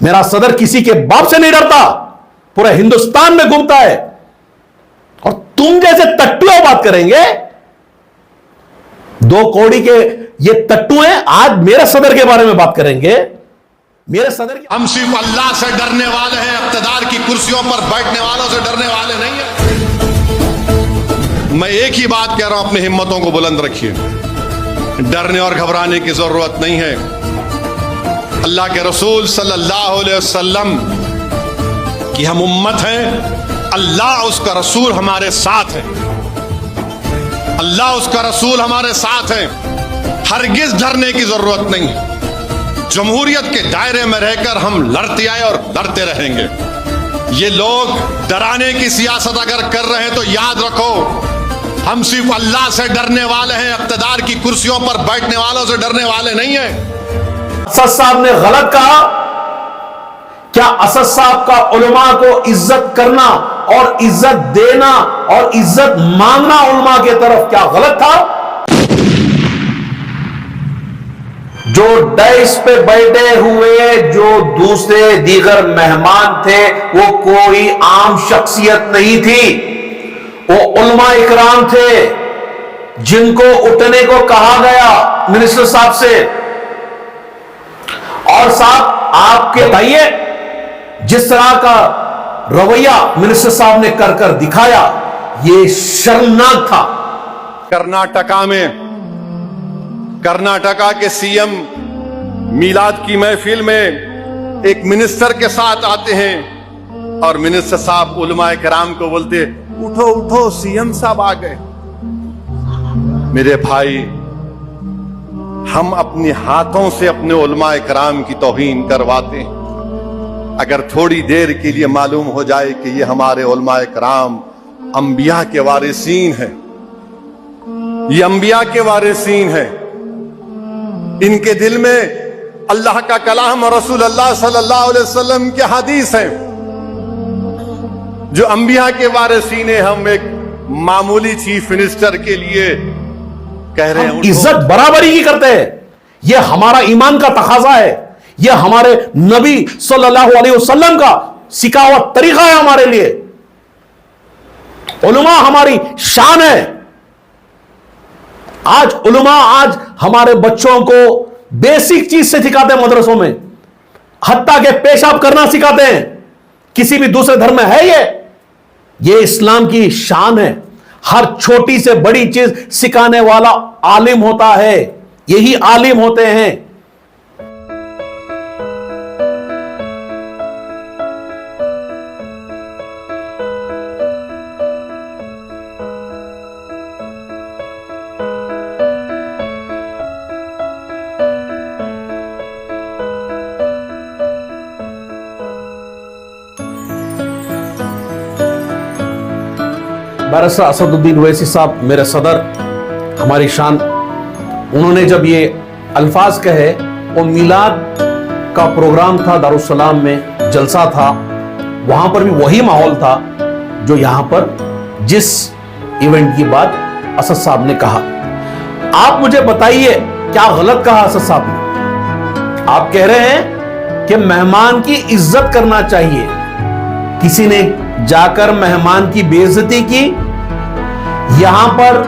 میرا صدر کسی کے باپ سے نہیں ڈرتا, پورے ہندوستان میں گھومتا ہے, اور تم جیسے تٹو بات کریں گے. 2 کوڑی کے یہ تٹو ہیں, آج میرے صدر کے بارے میں بات کریں گے. میرے صدر ہم صرف اللہ سے ڈرنے والے ہیں, اقتدار کی کرسیوں پر بیٹھنے والوں سے ڈرنے والے نہیں ہیں. میں ایک ہی بات کہہ رہا ہوں, اپنی ہمتوں کو بلند رکھیے. ڈرنے اور گھبرانے کی ضرورت نہیں ہے. اللہ کے رسول صلی اللہ علیہ وسلم کی ہم امت ہیں. اللہ اس کا رسول ہمارے ساتھ ہے. اللہ اس کا رسول ہمارے ساتھ ہے. ہرگز ڈرنے کی ضرورت نہیں ہے. جمہوریت کے دائرے میں رہ کر ہم لڑتے آئے اور لڑتے رہیں گے. یہ لوگ ڈرانے کی سیاست اگر کر رہے ہیں تو یاد رکھو, ہم صرف اللہ سے ڈرنے والے ہیں, اقتدار کی کرسیوں پر بیٹھنے والوں سے ڈرنے والے نہیں ہیں. اسد صاحب نے غلط کہا. کیا اسد صاحب کا علماء کو عزت کرنا اور عزت دینا اور عزت مانگنا علماء کے طرف کیا غلط تھا؟ جو ڈائس پہ بیٹھے ہوئے جو دوسرے دیگر مہمان تھے وہ کوئی عام شخصیت نہیں تھی, وہ علماء اکرام تھے جن کو اٹھنے کو کہا گیا منسٹر صاحب سے. اور صاحب آپ کے بتائیے, جس طرح کا رویہ منسٹر صاحب نے کر کر دکھایا یہ شرمناک تھا. کرناٹکا کے سی ایم میلاد کی محفل میں ایک منسٹر کے ساتھ آتے ہیں اور منسٹر صاحب علماء کرام کو بولتے, اٹھو اٹھو سی ایم صاحب آ گئے. میرے بھائی, ہم اپنے ہاتھوں سے اپنے علماء کرام کی توہین کرواتے ہیں. اگر تھوڑی دیر کے لیے معلوم ہو جائے کہ یہ ہمارے علماء کرام انبیاء کے وارثین ہیں, یہ انبیاء کے وارثین ہیں, ان کے دل میں اللہ کا کلام اور رسول اللہ صلی اللہ علیہ وسلم کے حدیث ہیں, جو انبیاء کے وارثین ہیں, ہم ایک معمولی چیف منسٹر کے لیے کہہ رہے ہیں عزت برابری کی کرتے ہیں. یہ ہمارا ایمان کا تقاضا ہے, یہ ہمارے نبی صلی اللہ علیہ وسلم کا سکھا ہوا طریقہ ہے. ہمارے لیے علماء ہماری شان ہے. آج علماء آج ہمارے بچوں کو بیسک چیز سے سکھاتے ہیں مدرسوں میں, حتیٰ کہ پیشاب کرنا سکھاتے ہیں. کسی بھی دوسرے دھرم میں ہے یہ اسلام کی شان ہے. ہر چھوٹی سے بڑی چیز سکھانے والا عالم ہوتا ہے, یہی عالم ہوتے ہیں. بیرسٹر اسد الدین اویسی صاحب میرے صدر, ہماری شان, انہوں نے جب یہ الفاظ کہے, وہ میلاد کا پروگرام تھا دارالسلام میں, جلسہ تھا, وہاں پر بھی وہی ماحول تھا جو یہاں پر جس ایونٹ کی بات اسد صاحب نے کہا. آپ مجھے بتائیے کیا غلط کہا اسد صاحب نے؟ آپ کہہ رہے ہیں کہ مہمان کی عزت کرنا چاہیے. کسی نے جا کر مہمان کی بے عزتی کی؟ یہاں پر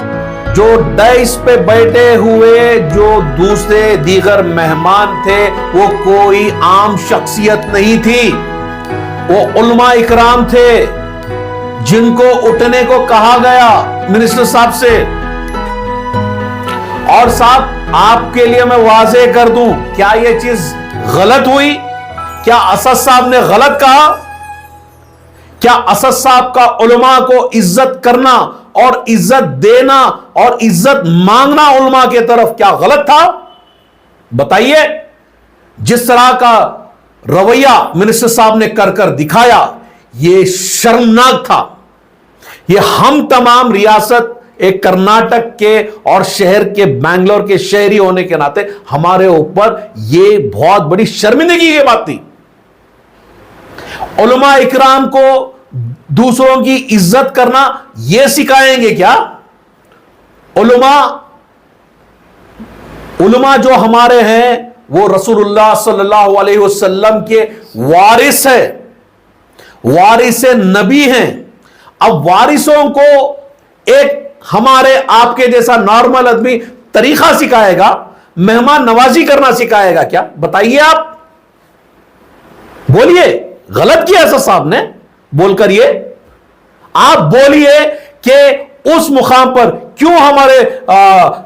جو ڈائس پہ بیٹھے ہوئے جو دوسرے دیگر مہمان تھے وہ کوئی عام شخصیت نہیں تھی, وہ علماء اکرام تھے جن کو اٹھنے کو کہا گیا منسٹر صاحب سے. اور صاحب آپ کے لیے میں واضح کر دوں, کیا یہ چیز غلط ہوئی؟ کیا اسد صاحب نے غلط کہا؟ کیا اسد صاحب کا علماء کو عزت کرنا اور عزت دینا اور عزت مانگنا علماء کے طرف کیا غلط تھا؟ بتائیے. جس طرح کا رویہ منسٹر صاحب نے کر کر دکھایا یہ شرمناک تھا. یہ ہم تمام ریاست ایک کرناٹک کے اور شہر کے بنگلور کے شہری ہونے کے ناطے ہمارے اوپر یہ بہت بڑی شرمندگی کی بات تھی. علماء اکرام کو دوسروں کی عزت کرنا یہ سکھائیں گے کیا؟ علماء جو ہمارے ہیں وہ रसूलुल्लाह सल्लल्लाहु अलैहि वसल्लम के वारिस है, वारिस नबी हैं। अब वारिसों को एक हमारे आपके जैसा नॉर्मल आदमी तरीका सिखाएगा, मेहमान नवाजी करना सिखाएगा क्या? बताइए आप, बोलिए। गलत किया ऐसा साहब ने बोलकर, ये आप बोलिए कि उस मुकाम पर क्यों हमारे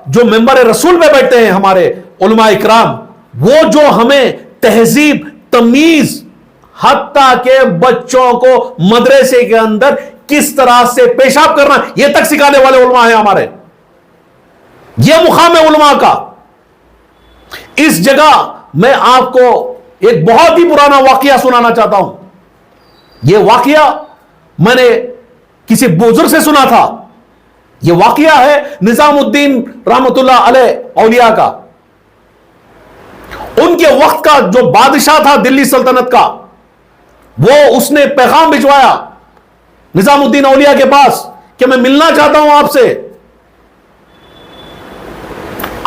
जो मेंबर रसूल में बैठते हैं हमारे उलमा इकराम, वो जो हमें तहजीब तमीज हत्ता के बच्चों को मदरसे के अंदर किस तरह से पेशाब करना यह तक सिखाने वाले उलमा हैं हमारे। यह मुकाम है उलमा का। इस जगह मैं आपको एक बहुत ही पुराना वाकया सुनाना चाहता हूं। यह वाकया मैंने किसी बुजुर्ग से सुना था। यह वाकया है निजामुद्दीन रहमतुल्लाह अलैह औलिया का। उनके वक्त का जो बादशाह था दिल्ली सल्तनत का, वो उसने पैगाम भिजवाया निजामुद्दीन औलिया के पास कि मैं मिलना चाहता हूं आपसे।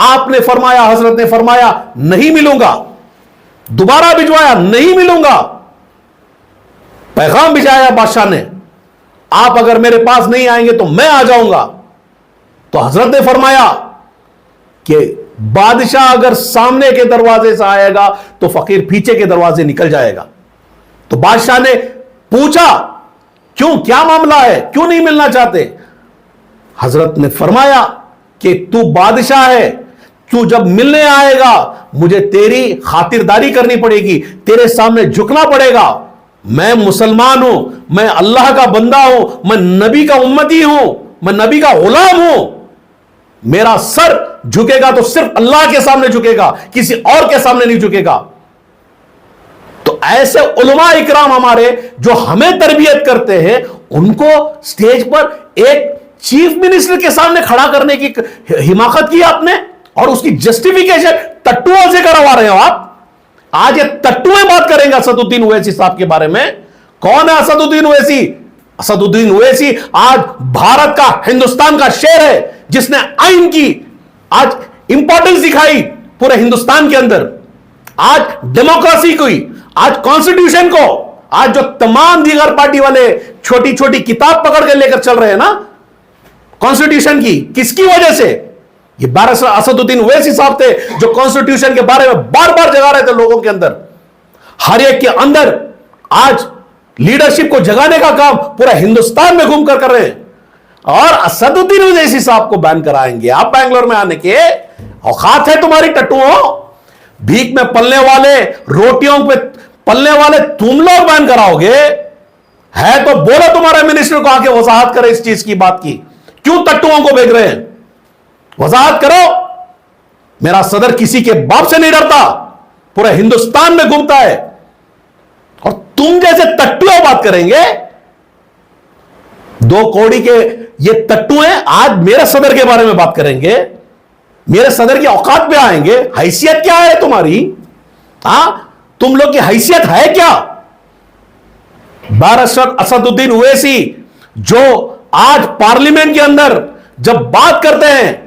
आपने फरमाया, हजरत ने फरमाया नहीं मिलूंगा। दोबारा भिजवाया, नहीं मिलूंगा। पैगाम भिजवाया बादशाह ने, आप अगर मेरे पास नहीं आएंगे तो मैं आ जाऊंगा। तो हजरत ने फरमाया कि बादशाह अगर सामने के दरवाजे से आएगा तो फकीर पीछे के दरवाजे निकल जाएगा। तो बादशाह ने पूछा क्यों, क्या मामला है, क्यों नहीं मिलना चाहते? हजरत ने फरमाया कि तू बादशाह है, तू जब मिलने आएगा मुझे तेरी खातिरदारी करनी पड़ेगी, तेरे सामने झुकना पड़ेगा। मैं मुसलमान हूं, मैं अल्लाह का बंदा हूं, मैं नबी का उम्मती हूं, मैं नबी का गुलाम हूं। मेरा सर झुकेगा तो सिर्फ अल्लाह के सामने झुकेगा, किसी और के सामने नहीं झुकेगा। तो ऐसे उलमा इकराम हमारे जो हमें तरबियत करते हैं, उनको स्टेज पर एक चीफ मिनिस्टर के सामने खड़ा करने की हिमाकत की आपने, और उसकी जस्टिफिकेशन टट्टुओं से करवा रहे हो आप। आज ये टट्टुएं बात करेंगे असदुद्दीन ओवैसी साहब के बारे में। कौन है असदुद्दीन ओवैसी? असदुद्दीन ओवैसी आज भारत का, हिंदुस्तान का शेर है, जिसने आइन की आज इंपॉर्टेंस दिखाई पूरे हिंदुस्तान के अंदर। आज डेमोक्रेसी को, आज कॉन्स्टिट्यूशन को, आज जो तमाम दीगर पार्टी वाले छोटी छोटी किताब पकड़ के लेकर चल रहे हैं ना कॉन्स्टिट्यूशन की, किसकी वजह से? ये बैरिस्टर असदुद्दीन ओवैसी साहब थे जो कॉन्स्टिट्यूशन के बारे में बार बार जगा रहे थे लोगों के अंदर। हर एक के अंदर आज लीडरशिप को जगाने का काम पूरा हिंदुस्तान में घूमकर कर रहे हैं। और असदुद्दीन ओवैसी साहब को बैन कराएंगे आप? बैंगलोर में आने के औकात है तुम्हारी टट्टुओं? भीख में पलने वाले, रोटियों पे पलने वाले तुम लोग बैन कराओगे? है तो बोलो तुम्हारे मिनिस्टर को आके वजाहत करे इस चीज की बात की, क्यों टट्टुओं को भेज रहे हैं? वजाहत करो। मेरा सदर किसी के बाप से नहीं डरता, पूरे हिंदुस्तान में घूमता है, और तुम जैसे टट्टुओं बात करेंगे? दो कौड़ी के ये टट्टू हैं, आज मेरे सदर के बारे में बात करेंगे, मेरे सदर की औकात पे आएंगे। हैसियत क्या है तुम्हारी? तुम लोग की हैसियत है क्या? बैरिस्टर असदुद्दीन ओवैसी जो आज पार्लियामेंट के अंदर जब बात करते हैं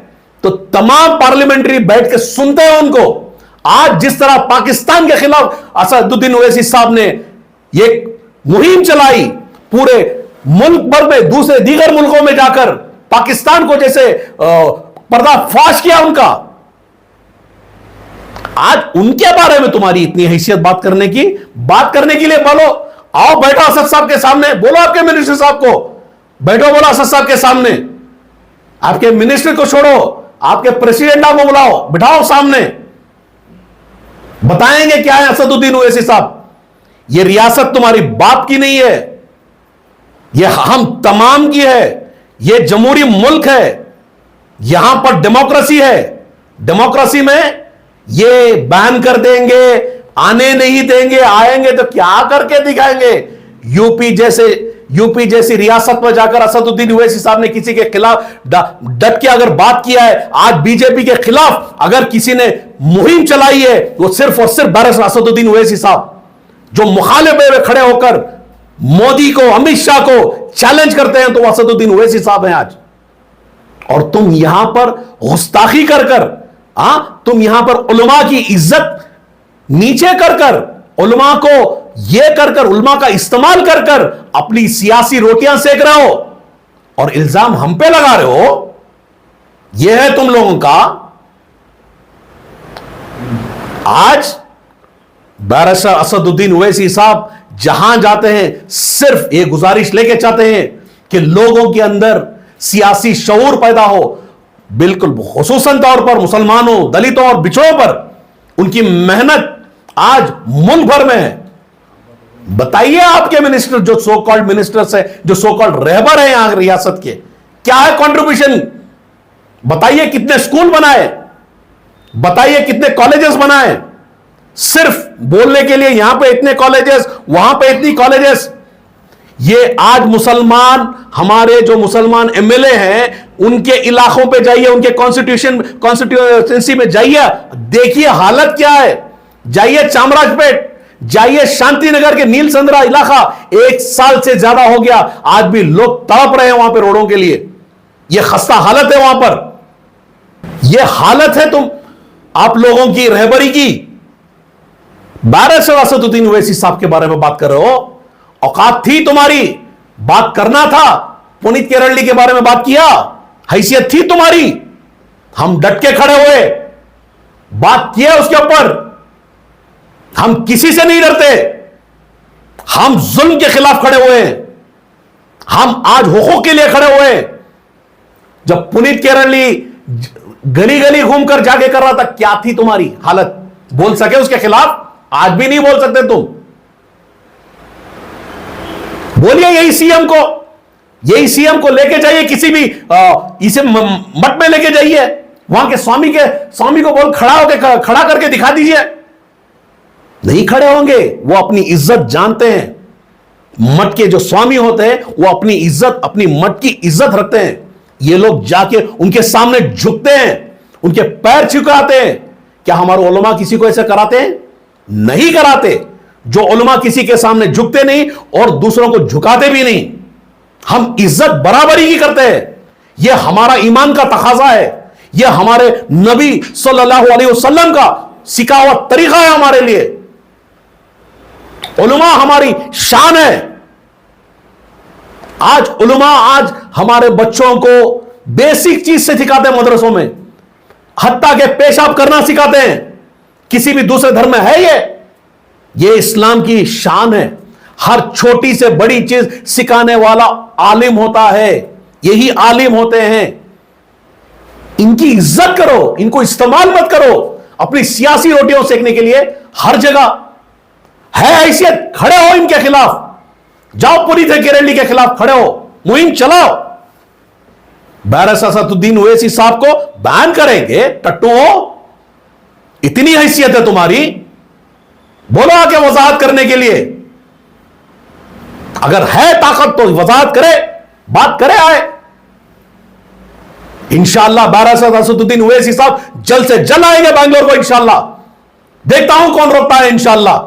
तो तमाम पार्लियामेंट्री बैठ के सुनते हैं उनको। आज जिस तरह पाकिस्तान के खिलाफ असदुद्दीन ओवैसी साहब ने एक मुहिम चलाई, पूरे मुल्क भर में, दूसरे दीगर मुल्कों में जाकर पाकिस्तान को जैसे पर्दाफाश किया उनका, आज उनके बारे में तुम्हारी इतनी हैसियत बात करने के लिए बोलो। आओ बैठो असद साहब के सामने, बोलो आपके मिनिस्टर साहब को, बैठो, बोलो असद साहब के सामने। आपके मिनिस्टर को छोड़ो, आपके प्रेसिडेंट को बुलाओ, बिठाओ सामने, बताएंगे क्या है असदुद्दीन ओवैसी साहब। यह रियासत तुम्हारी बाप की नहीं है, यह हम तमाम की है। यह जमहूरी मुल्क है, यहां पर डेमोक्रेसी है। डेमोक्रेसी में ये बैन कर देंगे, आने नहीं देंगे, आएंगे तो क्या करके दिखाएंगे? यूपी जैसी रियासत में जाकर असदुद्दीन ओवैसी साहब ने किसी के खिलाफ डट के अगर बात किया है, आज बीजेपी के खिलाफ अगर किसी ने मुहिम चलाई है, वो सिर्फ और सिर्फ बैरिस्टर असदुद्दीन ओवैसी साहब, जो मुखालिफ में खड़े होकर मोदी को, अमित शाह को चैलेंज करते हैं, तो वो असदुद्दीन ओवैसी साहब हैं आज। और तुम यहां पर गुस्ताखी कर तुम यहां पर उलमा की इज्जत नीचे कर कर, उलमा को ये कर कर, उलमा का इस्तेमाल कर कर अपनी सियासी रोटियां सेक रहे हो और इल्जाम हम पे लगा रहे हो। यह है तुम लोगों का। आज बैरिस्टर असदुद्दीन ओवैसी साहब जहां जाते हैं सिर्फ ये गुजारिश लेके चाहते हैं कि लोगों के अंदर सियासी शऊर पैदा हो, बिल्कुल खुसूसन तौर पर मुसलमानों, दलितों और बिछड़ों पर उनकी मेहनत आज मुल्क भर में है। बताइए आपके मिनिस्टर, जो सो कॉल्ड मिनिस्टर्स है, जो सो कॉल्ड रहबर है यहां रियासत के, क्या है कंट्रीब्यूशन? बताइए कितने स्कूल बनाए, बताइए कितने कॉलेजेस बनाए। सिर्फ बोलने के लिए यहां पे इतने कॉलेजेस, वहां पे इतनी कॉलेजेस। ये आज मुसलमान, हमारे जो मुसलमान एमएलए हैं, उनके इलाकों पे जाइए, उनके कॉन्स्टिट्यूएंसी में जाइए, देखिए हालत क्या है। जाइए चामराजपेट, जाइए शांतिनगर के नील संद्रा इलाका, 1 साल से ज्यादा हो गया, आज भी लोग तड़प रहे हैं वहां पे रोडों के लिए। यह खस्ता हालत है वहां पर। यह हालत है तुम आप लोगों की रहबरी की। बैरिस्टर असदुद्दीन ओवैसी साहब के बारे में बात कर रहे हो, औकात थी तुम्हारी, बात करना था। पुनीत केरली के बारे में बात किया, हैसियत थी तुम्हारी, हम डट के खड़े हुए, बात किया उसके ऊपर। हम किसी से नहीं डरते, हम जुल्म के खिलाफ खड़े हुए हैं, हम आज हुकूक के लिए खड़े हुए हैं। जब पुनीत केरली गली गली घूमकर जाके कर रहा था, क्या थी तुम्हारी हालत? बोल सके उसके खिलाफ? आज भी नहीं बोल सकते तुम। बोलिए यही सीएम को लेके जाइए, किसी भी इसे मठ में लेके जाइए, वहां के स्वामी को बोल खड़ा करके दिखा दीजिए। नहीं खड़े होंगे, वो अपनी इज्जत जानते हैं। मठ के जो स्वामी होते हैं वो अपनी इज्जत, अपनी मठ की इज्जत रखते हैं। ये लोग जाके उनके सामने झुकते हैं, उनके पैर झुकाते हैं। क्या हमारे उलमा किसी को ऐसे कराते हैं? नहीं कराते। जो उलमा किसी के सामने झुकते नहीं और दूसरों को झुकाते भी नहीं। हम इज्जत बराबरी की करते हैं। यह हमारा ईमान का तकाजा है, यह हमारे नबी सल्लल्लाहु अलैहि वसल्लम का सिखा हुआ तरीका है हमारे लिए। उलमा हमारी शान है। आज उलमा आज हमारे बच्चों को बेसिक चीज से सिखाते हैं मदरसों में, हत्ता के पेशाब करना सिखाते हैं। किसी भी दूसरे धर्म में है ये इस्लाम की शान है। हर छोटी से बड़ी चीज सिखाने वाला आलिम होता है, यही आलिम होते हैं। इनकी इज्जत करो, इनको इस्तेमाल मत करो अपनी सियासी रोटियों सेकने के लिए। हर जगह है हैसियत, खड़े हो इनके खिलाफ, जाओ पुनीत केरली के खिलाफ खड़े हो, मुहिम चलाओ। बैरिस्टर असदुद्दीन ओवैसी साहब को बैन करेंगे, टट्टू हो, इतनी हैसियत है तुम्हारी? बोलो आके वजाहत करने के लिए। अगर है ताकत तो वजाहत करे, बात करे आए। इंशाअल्लाह बैरिस्टर असदुद्दीन ओवैसी साहब जल्द से जल्द आएंगे बैंगलोर को इंशाअल्लाह। देखता हूं कौन रोकता है इंशाअल्लाह।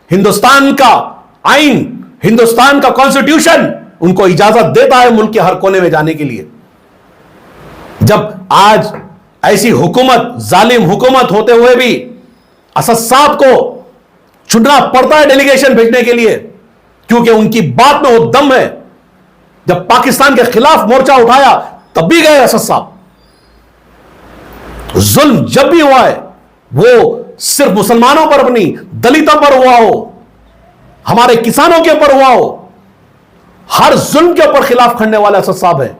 हिंदुस्तान का आइन, हिंदुस्तान का कॉन्स्टिट्यूशन उनको इजाजत देता है मुल्क के हर कोने में जाने के लिए। जब आज ऐसी हुकूमत, जालिम हुकूमत होते हुए भी असद साहब को चुनना पड़ता है डेलीगेशन भेजने के लिए, क्योंकि उनकी बात में वो दम है। जब पाकिस्तान के खिलाफ मोर्चा उठाया तब भी गए असद साहब। जुल्म जब भी हुआ है वो सिर्फ मुसलमानों पर नहीं, दलितों पर हुआ हो, हमारे किसानों के ऊपर हुआ हो, हर जुल्म के ऊपर खिलाफ खड़ने वाले असद साहब हैं।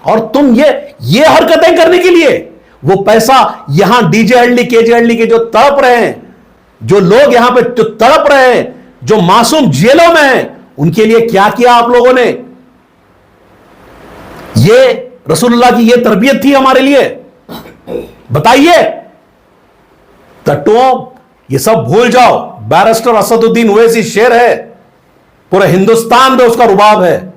और तुम ये हरकतें करने के लिए वो पैसा यहां डीजेएलडी केजेएलडी के जो तड़प रहे हैं, जो लोग यहां पे जो तड़प रहे हैं, जो मासूम जेलों में हैं, उनके लिए क्या किया आप लोगों ने? ये रसूलुल्लाह की ये तरबियत थी हमारे लिए? बताइए। टट्टुओं, ये सब भूल जाओ। बैरिस्टर असदुद्दीन ओवैसी शेर है, पूरे हिंदुस्तान में उसका रुबाब है।